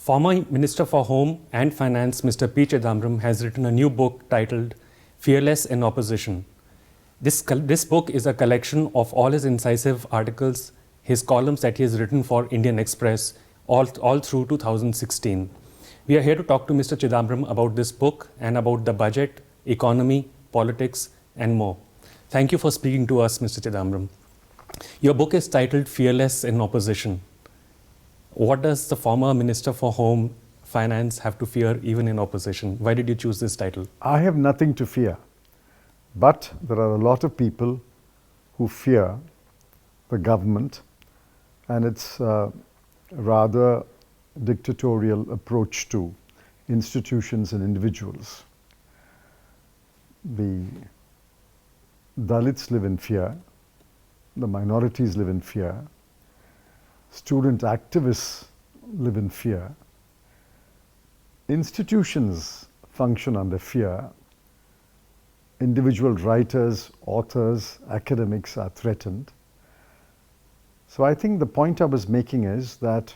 Former Minister for Home and Finance, Mr. P. Chidambaram, has written a new book titled Fearless in Opposition. This book is a collection of all his incisive articles, his columns that he has written for Indian Express all through 2016. We are here to talk to Mr. Chidambaram about this book and about the budget, economy, politics, and more. Thank you for speaking to us, Mr. Chidambaram. Your book is titled Fearless in Opposition. What does the former Minister for Home, Finance have to fear even in opposition? Why did you choose this title? I have nothing to fear, but there are a lot of people who fear the government and its rather dictatorial approach to institutions and individuals. The Dalits live in fear, the minorities live in fear, student activists live in fear, institutions function under fear, individual writers, authors, academics are threatened. So I think the point I was making is that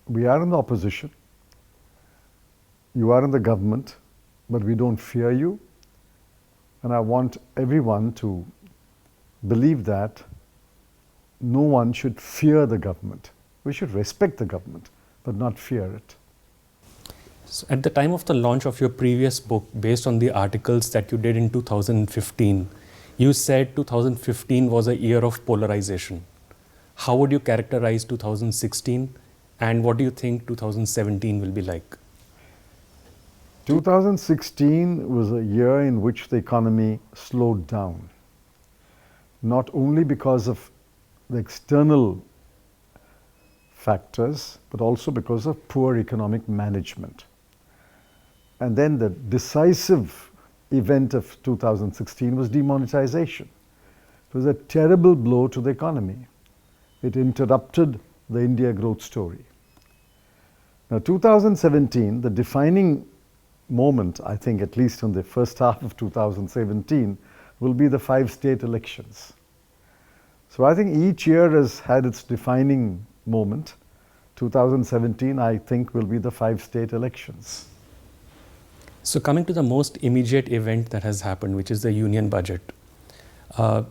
we are in the opposition, you are in the government, but we don't fear you. And I want everyone to believe that no one should fear the government. We should respect the government, but not fear it. So at the time of the launch of your previous book, based on the articles that you did in 2015, you said 2015 was a year of polarization. How would you characterize 2016, and what do you think 2017 will be like? 2016 was a year in which the economy slowed down, not only because of the external factors, but also because of poor economic management. And then the decisive event of 2016 was demonetisation. It was a terrible blow to the economy. It interrupted the India growth story. Now 2017, the defining moment, I think at least in the first half of 2017, will be the 5 state elections. So I think each year has had its defining moment. 2017, I think, will be the 5 state elections. So coming to the most immediate event that has happened, which is the union budget.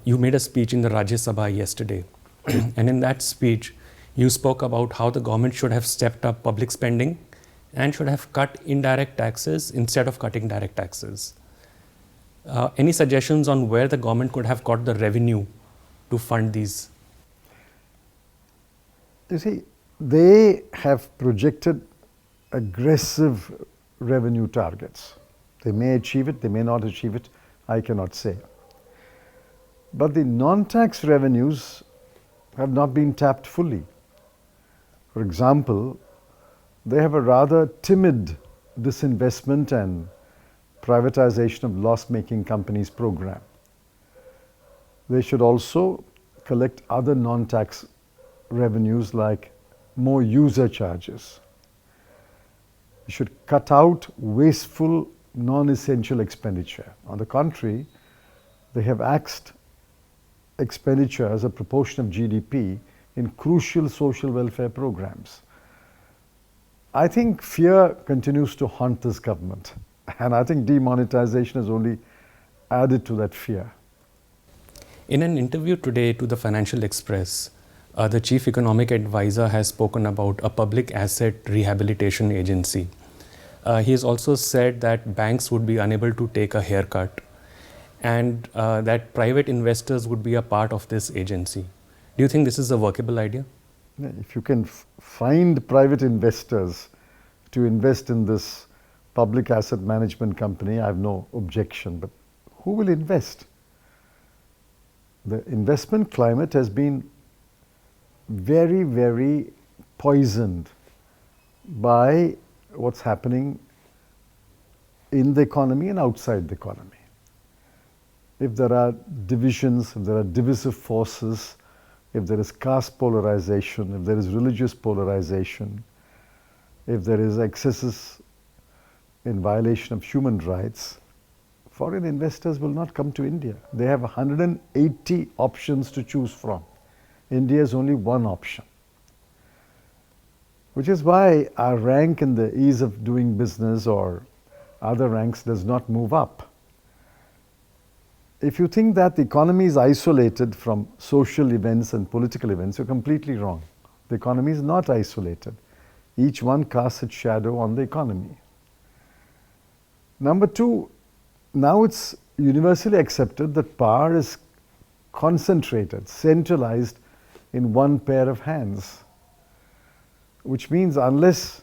You made a speech in the Rajya Sabha yesterday. And in that speech, you spoke about how the government should have stepped up public spending and should have cut indirect taxes instead of cutting direct taxes. Any suggestions on where the government could have got the revenue to fund these? You see, they have projected aggressive revenue targets. They may achieve it, they may not achieve it, I cannot say. But the non-tax revenues have not been tapped fully. For example, they have a rather timid disinvestment and privatization of loss-making companies program. They should also collect other non-tax revenues like more user charges. They should cut out wasteful, non-essential expenditure. On the contrary, they have axed expenditure as a proportion of GDP in crucial social welfare programs. I think fear continues to haunt this government, and I think demonetization has only added to that fear. In an interview today to the Financial Express, the Chief Economic Advisor has spoken about a public asset rehabilitation agency. He has also said that banks would be unable to take a haircut and that private investors would be a part of this agency. Do you think this is a workable idea? If you can find private investors to invest in this public asset management company, I have no objection, but who will invest? The investment climate has been very, very poisoned by what's happening in the economy and outside the economy. If there are divisions, if there are divisive forces, if there is caste polarization, if there is religious polarization, if there is excesses in violation of human rights, foreign investors will not come to India. They have 180 options to choose from. India is only one option. which is why our rank in the ease of doing business or other ranks does not move up. If you think that the economy is isolated from social events and political events, you're completely wrong. The economy is not isolated. Each one casts its shadow on the economy. Number two, now it's universally accepted that power is concentrated, centralized in one pair of hands, which means unless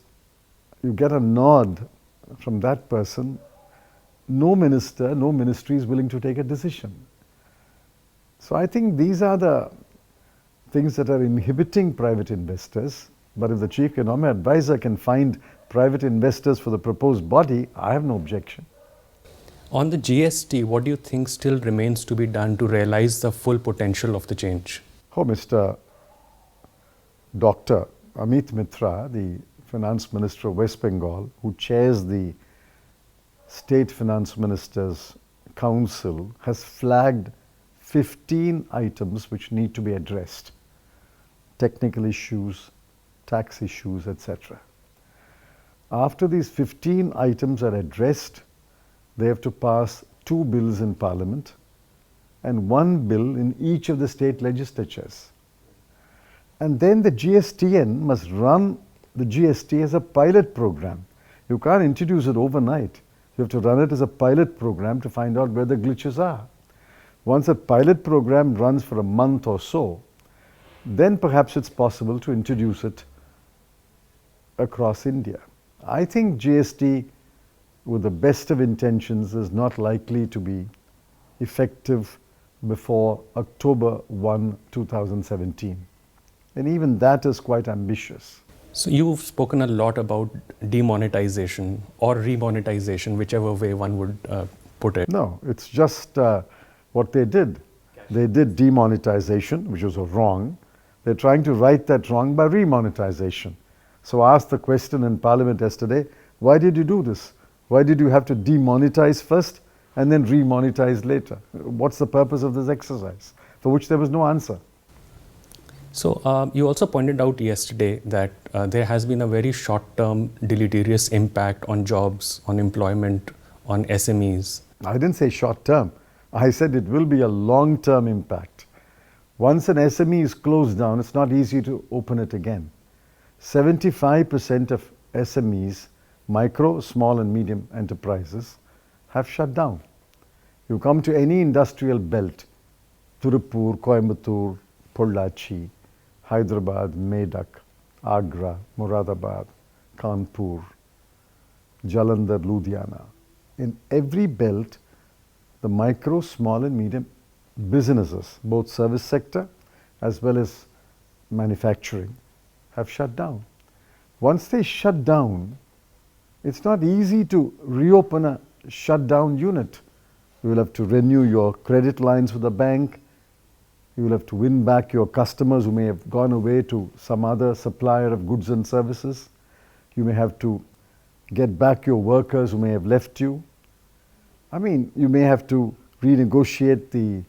you get a nod from that person, no minister, no ministry is willing to take a decision. So I think these are the things that are inhibiting private investors. But if the chief economic advisor can find private investors for the proposed body, I have no objection. On the GST, what do you think still remains to be done to realize the full potential of the change? Oh, Mr. Dr. Amit Mitra, the Finance Minister of West Bengal, who chairs the State Finance Ministers Council, has flagged 15 items which need to be addressed. Technical issues, tax issues, etc. After these 15 items are addressed, they have to pass 2 bills in Parliament and 1 bill in each of the state legislatures. And then the GSTN must run the GST as a pilot program. You can't introduce it overnight. You have to run it as a pilot program to find out where the glitches are. Once a pilot program runs for a month or so, then perhaps it's possible to introduce it across India. I think GST, with the best of intentions, is not likely to be effective before October 1, 2017. And even that is quite ambitious. So you've spoken a lot about demonetization or remonetization, whichever way one would put it. No, it's just what they did. They did demonetization, which was wrong. They're trying to right that wrong by remonetization. So I asked the question in Parliament yesterday, why did you do this? Why did you have to demonetize first and then remonetize later? What's the purpose of this exercise? For which there was no answer. So you also pointed out yesterday that there has been a very short-term deleterious impact on jobs, on employment, on SMEs. I didn't say short-term. I said it will be a long-term impact. Once an SME is closed down, it's not easy to open it again. 75% of SMEs, micro, small and medium enterprises, have shut down. You come to any industrial belt, Tirupur, Coimbatore, Pollachi, Hyderabad, Medak, Agra, Moradabad, Kanpur, Jalandhar, Ludhiana. In every belt, the micro, small and medium businesses, both service sector as well as manufacturing, have shut down. Once they shut down, it's not easy to reopen a shut down unit. You will have to renew your credit lines with the bank. You will have to win back your customers who may have gone away to some other supplier of goods and services. You may have to get back your workers who may have left you. I mean, you may have to renegotiate the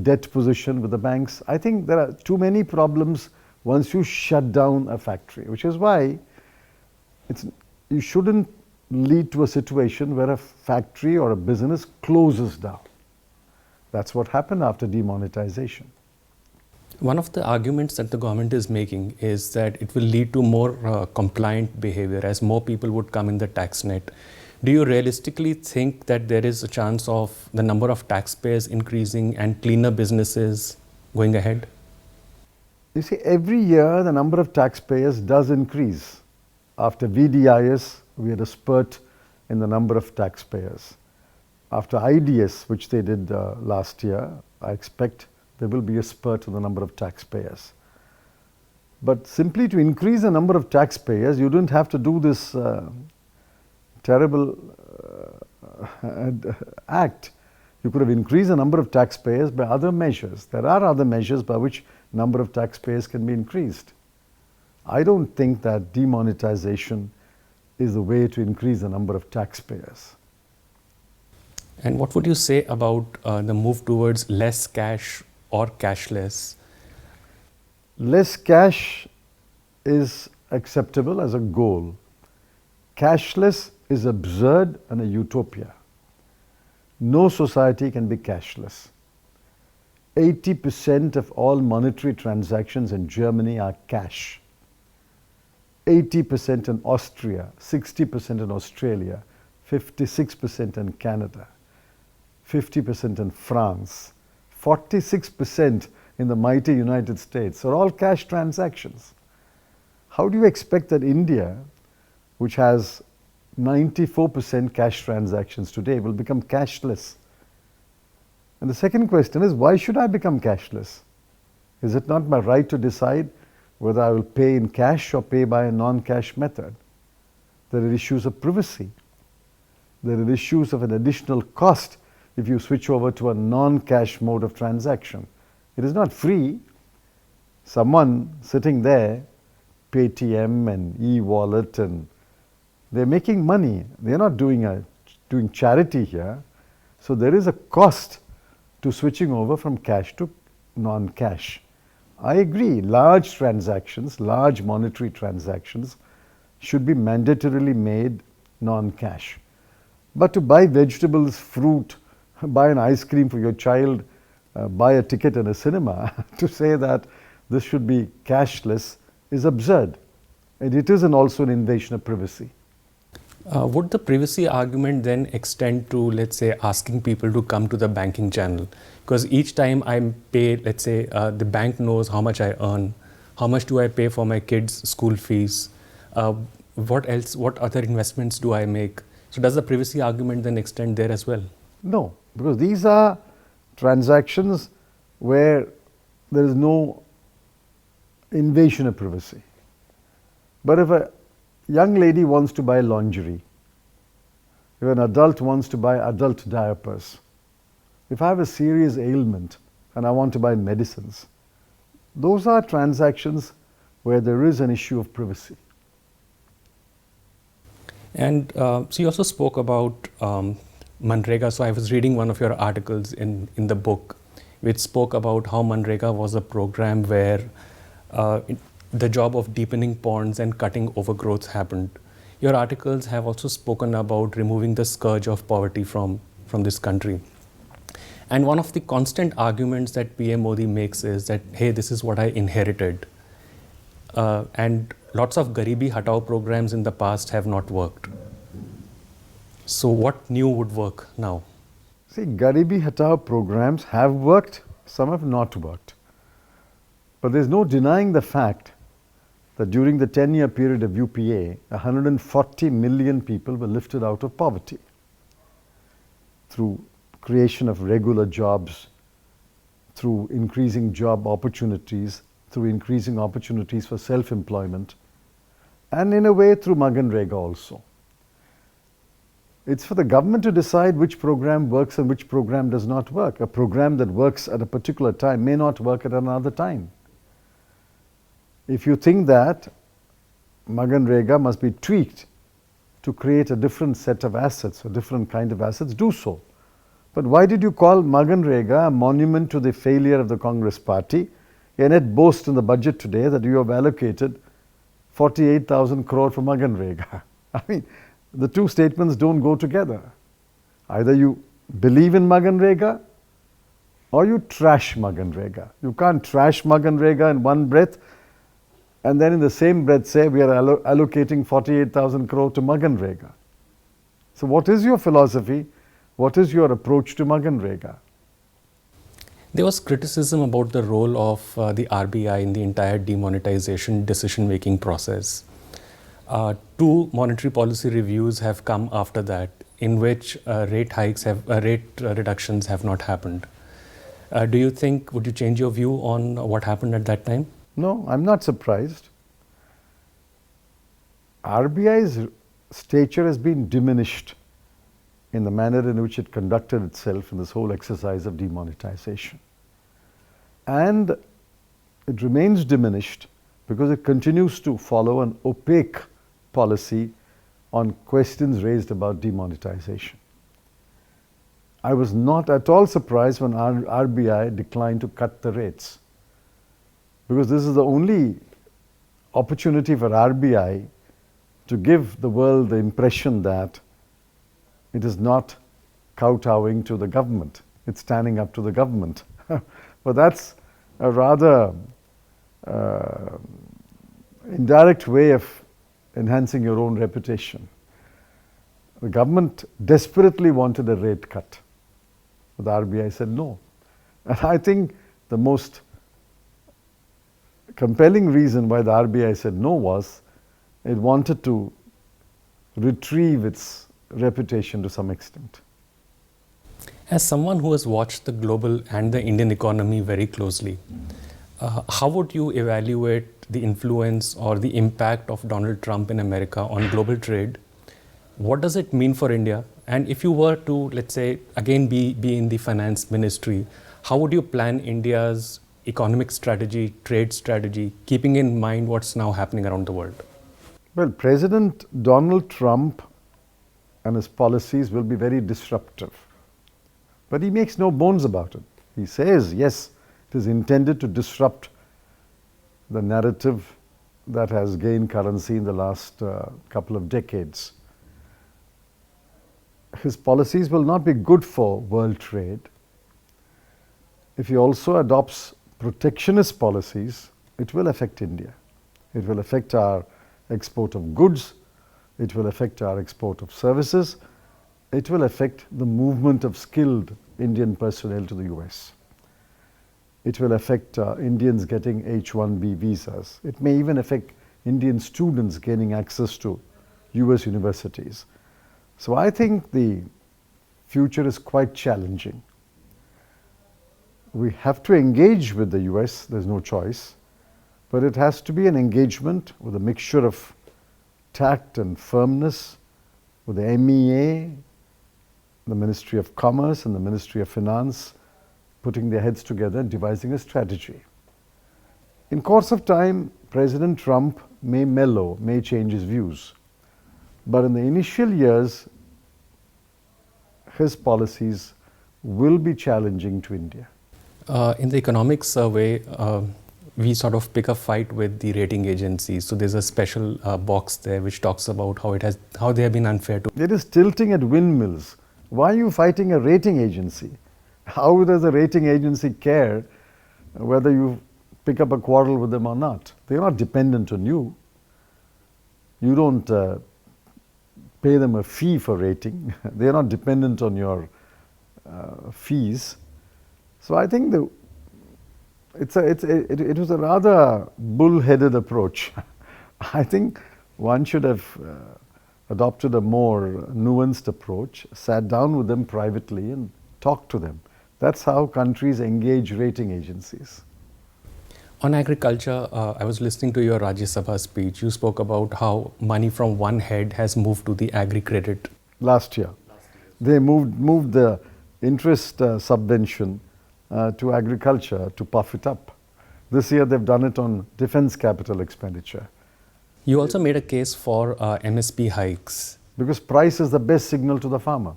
debt position with the banks. I think there are too many problems once you shut down a factory, which is why you shouldn't lead to a situation where a factory or a business closes down. That's what happened after demonetization. One of the arguments that the government is making is that it will lead to more compliant behavior as more people would come in the tax net. Do you realistically think that there is a chance of the number of taxpayers increasing and cleaner businesses going ahead? You see, every year the number of taxpayers does increase. After VDIS, we had a spurt in the number of taxpayers. After IDS, which they did last year, I expect there will be a spurt in the number of taxpayers. But simply to increase the number of taxpayers, you don't have to do this terrible act. You could have increased the number of taxpayers by other measures. There are other measures by which number of taxpayers can be increased. I don't think that demonetization is the way to increase the number of taxpayers. And what would you say about the move towards less cash or cashless? Less cash is acceptable as a goal. Cashless is absurd and a utopia. No society can be cashless. 80% of all monetary transactions in Germany are cash. 80% in Austria, 60% in Australia, 56% in Canada, 50% in France, 46% in the mighty United States are all cash transactions. How do you expect that India, which has 94% cash transactions today, will become cashless? And the second question is, why should I become cashless? Is it not my right to decide whether I will pay in cash or pay by a non-cash method? There are issues of privacy. There are issues of an additional cost if you switch over to a non-cash mode of transaction. It is not free. Someone sitting there, Paytm and e-wallet, and they're making money. They're not doing charity here. So there is a cost to switching over from cash to non-cash. I agree, large transactions, large monetary transactions should be mandatorily made non-cash. But to buy vegetables, fruit, buy an ice cream for your child, buy a ticket in a cinema, to say that this should be cashless is absurd. And it is also an invasion of privacy. Would the privacy argument then extend to, let's say, asking people to come to the banking channel? Because each time I pay, let's say, the bank knows how much I earn, how much do I pay for my kids' school fees, what else, what other investments do I make? So does the privacy argument then extend there as well? No, because these are transactions where there is no invasion of privacy. But if a young lady wants to buy lingerie, if an adult wants to buy adult diapers, if I have a serious ailment and I want to buy medicines, those are transactions where there is an issue of privacy. And so you also spoke about Manrega. So I was reading one of your articles in the book, which spoke about how Manrega was a program where the job of deepening ponds and cutting overgrowths happened. Your articles have also spoken about removing the scourge of poverty from this country. And one of the constant arguments that PM Modi makes is that, hey, this is what I inherited. And lots of Garibi Hatao programs in the past have not worked. So what new would work now? See, Garibi Hatao programs have worked, some have not worked. But there's no denying the fact that during the 10-year period of UPA, 140 million people were lifted out of poverty through creation of regular jobs, through increasing job opportunities, through increasing opportunities for self-employment, and in a way through Maganrega also. It's for the government to decide which program works and which program does not work. A program that works at a particular time may not work at another time. If you think that Maganrega must be tweaked to create a different set of assets, a different kind of assets, do so. But why did you call Maganrega a monument to the failure of the Congress party, and yet boast in the budget today that you have allocated 48,000 crore for Maganrega? I mean, the two statements don't go together. Either you believe in Maganrega or you trash Maganrega. You can't trash Maganrega in one breath and then in the same breath say we are allocating 48,000 crore to Maganrega. So what is your philosophy? What is your approach to Maganrega? There was criticism about the role of the RBI in the entire demonetization decision-making process. Two monetary policy reviews have come after that, in which rate reductions have not happened. Do you think, would you change your view on what happened at that time? No, I'm not surprised. RBI's stature has been diminished in the manner in which it conducted itself in this whole exercise of demonetization. And it remains diminished because it continues to follow an opaque policy on questions raised about demonetization. I was not at all surprised when RBI declined to cut the rates, because this is the only opportunity for RBI to give the world the impression that it is not kowtowing to the government, it's standing up to the government. But that's a rather indirect way of enhancing your own reputation. The government desperately wanted a rate cut, but the RBI said no. And I think the most compelling reason why the RBI said no was it wanted to retrieve its reputation to some extent. As someone who has watched the global and the Indian economy very closely, how would you evaluate the influence or the impact of Donald Trump in America on global trade? What does it mean for India? And if you were to, let's say, again be in the finance ministry, how would you plan India's economic strategy, trade strategy, keeping in mind what's now happening around the world? Well, President Donald Trump and his policies will be very disruptive. But he makes no bones about it. He says, yes, it is intended to disrupt the narrative that has gained currency in the last couple of decades. His policies will not be good for world trade. If he also adopts protectionist policies, it will affect India. It will affect our export of goods. It will affect our export of services. It will affect the movement of skilled Indian personnel to the US. It will affect Indians getting H-1B visas. It may even affect Indian students gaining access to US universities. So I think the future is quite challenging. We have to engage with the US, there's no choice, but it has to be an engagement with a mixture of tact and firmness, with the MEA, the Ministry of Commerce and the Ministry of Finance putting their heads together and devising a strategy. In course of time, President Trump may mellow, may change his views. But in the initial years, his policies will be challenging to India. In the economic survey, we sort of pick a fight with the rating agencies. So there's a special box there which talks about how they have been unfair to. It is tilting at windmills. Why are you fighting a rating agency? How does a rating agency care whether you pick up a quarrel with them or not? They're not dependent on you. You don't pay them a fee for rating. They're not dependent on your fees. So I think it was a rather bull-headed approach. I think one should have adopted a more nuanced approach, sat down with them privately and talked to them. That's how countries engage rating agencies. On agriculture, I was listening to your Rajya Sabha speech. You spoke about how money from one head has moved to the agri-credit. Last year. They moved the interest subvention to agriculture to puff it up. This year they've done it on defense capital expenditure. You also made a case for MSP hikes. Because price is the best signal to the farmer.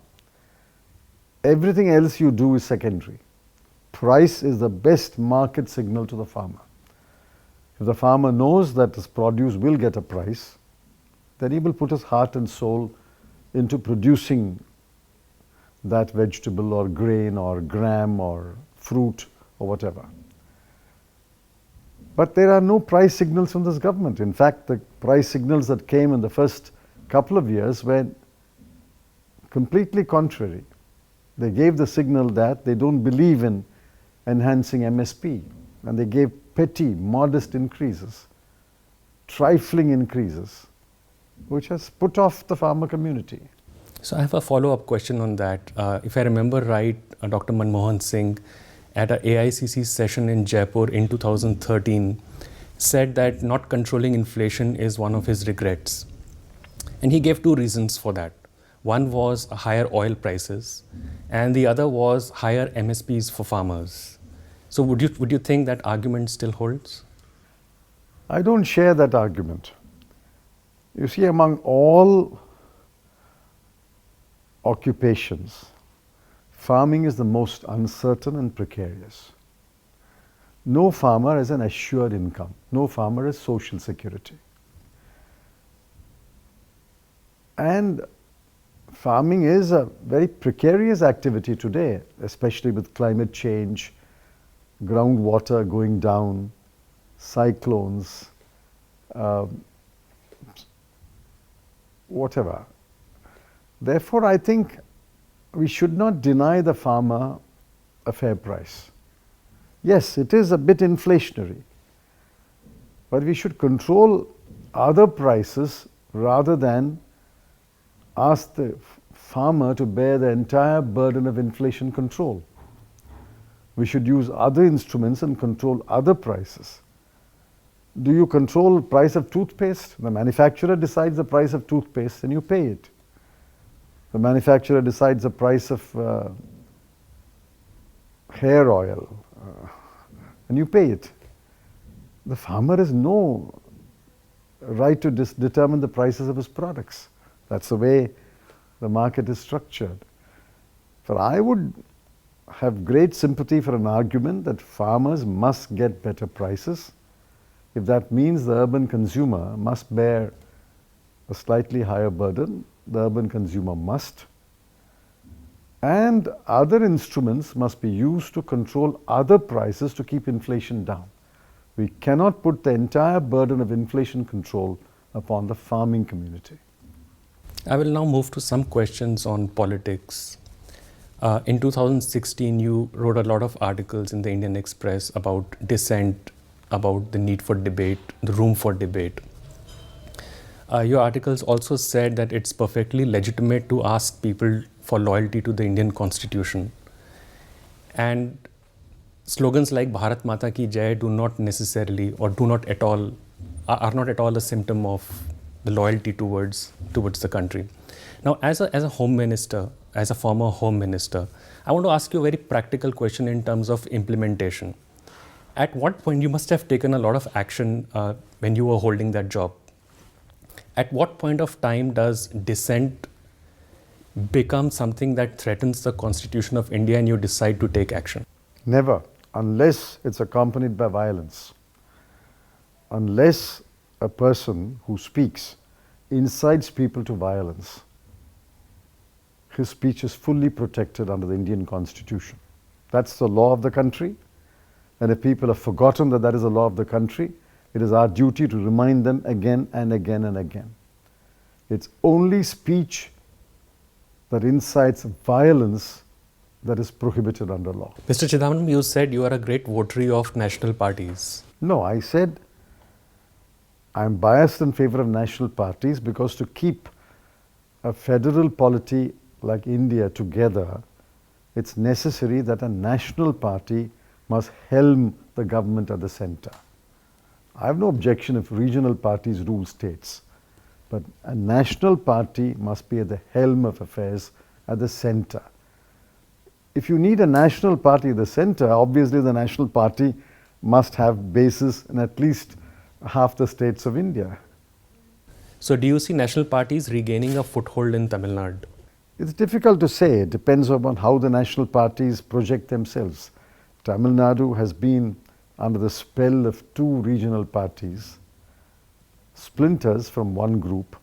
Everything else you do is secondary. Price is the best market signal to the farmer. If the farmer knows that his produce will get a price, then he will put his heart and soul into producing that vegetable or grain or gram or fruit or whatever. But there are no price signals from this government. In fact, the price signals that came in the first couple of years were completely contrary. They gave the signal that they don't believe in enhancing MSP, and they gave petty, modest increases, trifling increases, which has put off the farmer community. So I have a follow-up question on that. If I remember right, Dr. Manmohan Singh at a AICC session in Jaipur in 2013 said that not controlling inflation is one of his regrets. And he gave two reasons for that. One was higher oil prices, and the other was higher MSPs for farmers. So would you think that argument still holds? I don't share that argument. You see, among all occupations, farming is the most uncertain and precarious. No farmer has an assured income. No farmer has social security. And farming is a very precarious activity today, especially with climate change, groundwater going down, cyclones, whatever. Therefore, I think we should not deny the farmer a fair price. Yes, it is a bit inflationary, but we should control other prices rather than ask the farmer to bear the entire burden of inflation control. We should use other instruments and control other prices. Do you control the price of toothpaste? The manufacturer decides the price of toothpaste and you pay it. The manufacturer decides the price of hair oil and you pay it. The farmer has no right to determine the prices of his products. That's the way the market is structured. For I would have great sympathy for an argument that farmers must get better prices. If that means the urban consumer must bear a slightly higher burden, the urban consumer must. And other instruments must be used to control other prices to keep inflation down. We cannot put the entire burden of inflation control upon the farming community. I will now move to some questions on politics. In 2016, you wrote a lot of articles in the Indian Express about dissent, about the need for debate, the room for debate. Your articles also said that it's perfectly legitimate to ask people for loyalty to the Indian Constitution. And slogans like Bharat Mata Ki Jai do not necessarily or do not at all, are not at all a symptom of the loyalty towards the country. Now, as a home minister, as a former home minister, I want to ask you a very practical question in terms of implementation. At what point, you must have taken a lot of action when you were holding that job. At what point of time does dissent become something that threatens the Constitution of India and you decide to take action? Never, unless it's accompanied by violence. Unless a person who speaks incites people to violence, his speech is fully protected under the Indian Constitution. That's the law of the country. And if people have forgotten that that is the law of the country, it is our duty to remind them again and again and again. It's only speech that incites violence that is prohibited under law. Mr. Chidambaram, you said you are a great votary of national parties. No, I said I'm biased in favor of national parties because to keep a federal polity like India together, it's necessary that a national party must helm the government at the center. I have no objection if regional parties rule states, but a national party must be at the helm of affairs at the center. If you need a national party at the center, obviously the national party must have bases in at least half the states of India. So do you see national parties regaining a foothold in Tamil Nadu? It's difficult to say. It depends upon how the national parties project themselves. Tamil Nadu has been under the spell of two regional parties, splinters from one group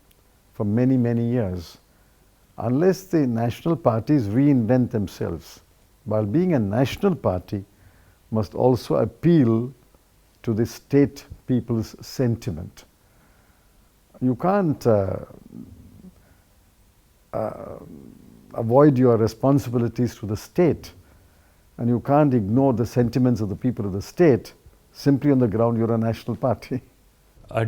for many, many years. Unless the national parties reinvent themselves, while being a national party must also appeal to the state people's sentiment. You can't avoid your responsibilities to the state, and you can't ignore the sentiments of the people of the state simply on the ground you're a national party.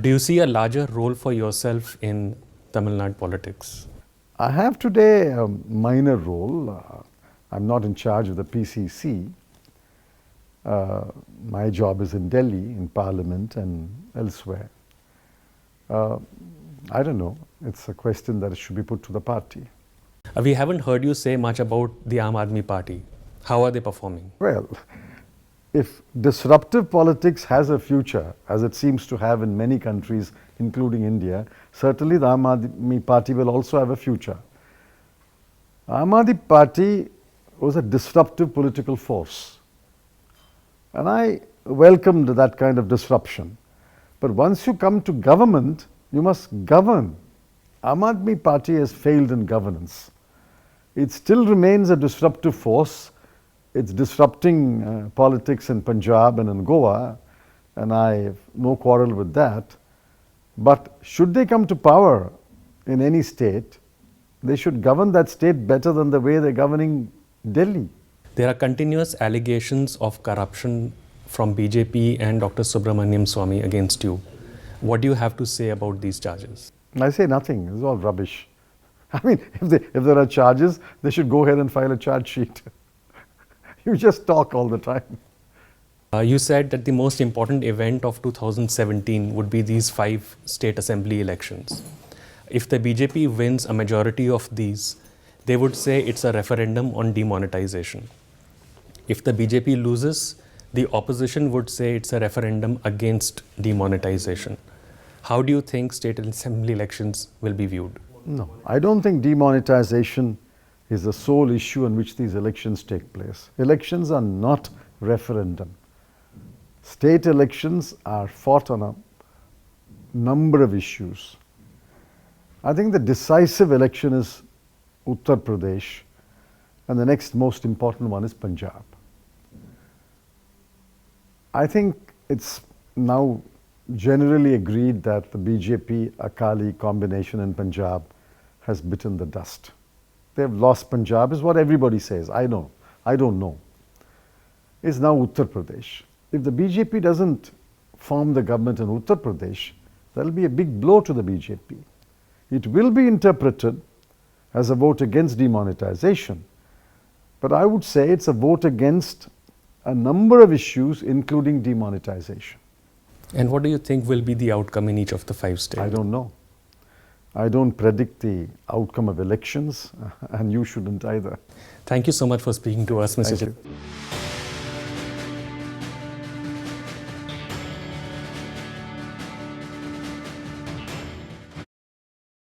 Do you see a larger role for yourself in Tamil Nadu politics? I have today a minor role. I'm not in charge of the PCC. My job is in Delhi, in Parliament and elsewhere. I don't know. It's a question that should be put to the party. We haven't heard you say much about the Aam Aadmi Party. How are they performing? Well, if disruptive politics has a future, as it seems to have in many countries, including India, certainly the Aam Aadmi Party will also have a future. Aam Aadmi Party was a disruptive political force. And I welcomed that kind of disruption. But once you come to government, you must govern. Aam Aadmi Party has failed in governance. It still remains a disruptive force. It's disrupting politics in Punjab and in Goa, and I have no quarrel with that. But should they come to power in any state, they should govern that state better than the way they're governing Delhi. There are continuous allegations of corruption from BJP and Dr. Subramaniam Swamy against you. What do you have to say about these charges? I say nothing. It's all rubbish. I mean, if there are charges, they should go ahead and file a charge sheet. You just talk all the time. You said that the most important event of 2017 would be these 5 state assembly elections. If the BJP wins a majority of these, they would say it's a referendum on demonetization. If the BJP loses, the opposition would say it's a referendum against demonetization. How do you think state assembly elections will be viewed? No, I don't think demonetization is the sole issue on which these elections take place. Elections are not referendum. State elections are fought on a number of issues. I think the decisive election is Uttar Pradesh, and the next most important one is Punjab. I think it's now generally agreed that the BJP Akali combination in Punjab has bitten the dust. They've lost Punjab, is what everybody says. I don't know. It's now Uttar Pradesh. If the BJP doesn't form the government in Uttar Pradesh, that'll be a big blow to the BJP. It will be interpreted as a vote against demonetization, but I would say it's a vote against a number of issues, including demonetization. And what do you think will be the outcome in each of the 5 states? I don't know. I don't predict the outcome of elections, and you shouldn't either. Thank you so much for speaking to us, Mr. Thank you.